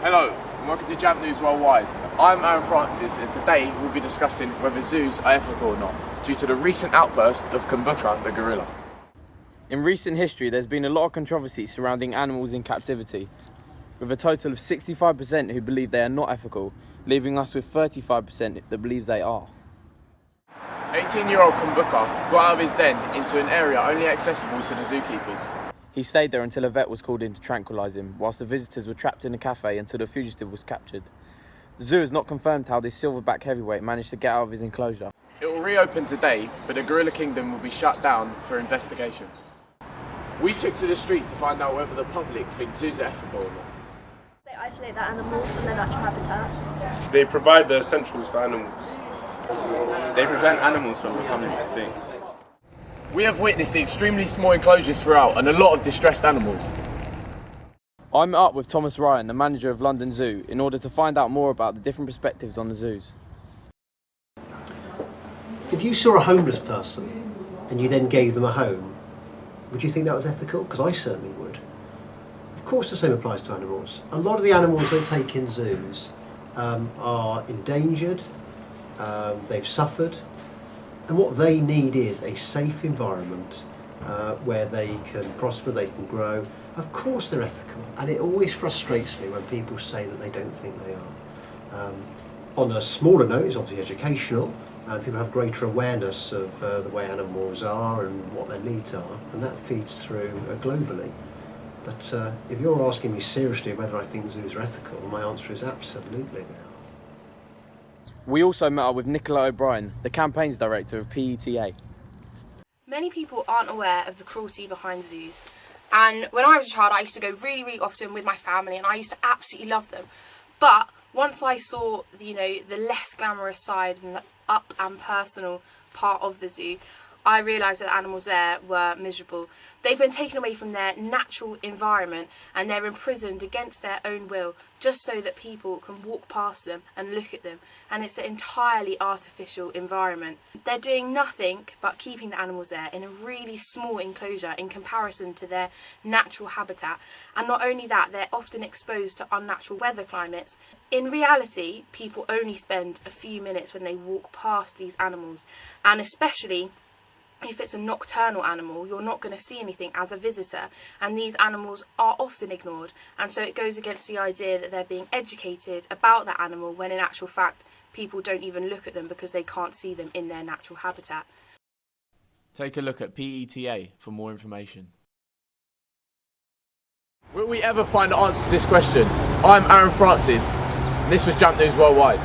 Hello, and welcome to Jam News Worldwide. I'm Aaron Francis, and today we'll be discussing whether zoos are ethical or not, due to the recent outburst of Kumbuka the gorilla. In recent history, there's been a lot of controversy surrounding animals in captivity, with a total of 65% who believe they are not ethical, leaving us with 35% that believes they are. 18-year-old Kumbuka got out of his den into an area only accessible to the zookeepers. He stayed there until a vet was called in to tranquilise him, whilst the visitors were trapped in a cafe until the fugitive was captured. The zoo has not confirmed how this silverback heavyweight managed to get out of his enclosure. It will reopen today, but the gorilla kingdom will be shut down for investigation. We took to the streets to find out whether the public thinks zoos are ethical or not. They isolate the animals from their natural habitat. They provide the essentials for animals. They prevent animals from becoming extinct. We have witnessed the extremely small enclosures throughout and a lot of distressed animals. I met up with Thomas Ryan, the manager of London Zoo, in order to find out more about the different perspectives on the zoos. If you saw a homeless person and you then gave them a home, would you think that was ethical? Because I certainly would. Of course the same applies to animals. A lot of the animals they take in zoos are endangered, they've suffered, and what they need is a safe environment where they can prosper, they can grow. Of course they're ethical, and it always frustrates me when people say that they don't think they are. On a smaller note, it's obviously educational, and people have greater awareness of the way animals are and what their needs are, and that feeds through globally. But if you're asking me seriously whether I think zoos are ethical, my answer is absolutely no. We also met up with Nicola O'Brien, the campaigns director of PETA. Many people aren't aware of the cruelty behind zoos, and when I was a child I used to go really often with my family and I used to absolutely love them. But once I saw the less glamorous side and the up and personal part of the zoo, I realised that the animals there were miserable. They've been taken away from their natural environment and they're imprisoned against their own will just so that people can walk past them and look at them, and it's an entirely artificial environment. They're doing nothing but keeping the animals there in a really small enclosure in comparison to their natural habitat, and not only that, they're often exposed to unnatural weather climates. In reality, people only spend a few minutes when they walk past these animals, and especially if it's a nocturnal animal, you're not going to see anything as a visitor, and these animals are often ignored, and so it goes against the idea that they're being educated about that animal when in actual fact people don't even look at them because they can't see them in their natural habitat. Take a look at PETA for more information. Will we ever find the answer to this question? I'm Aaron Francis, and this was Jam News Worldwide.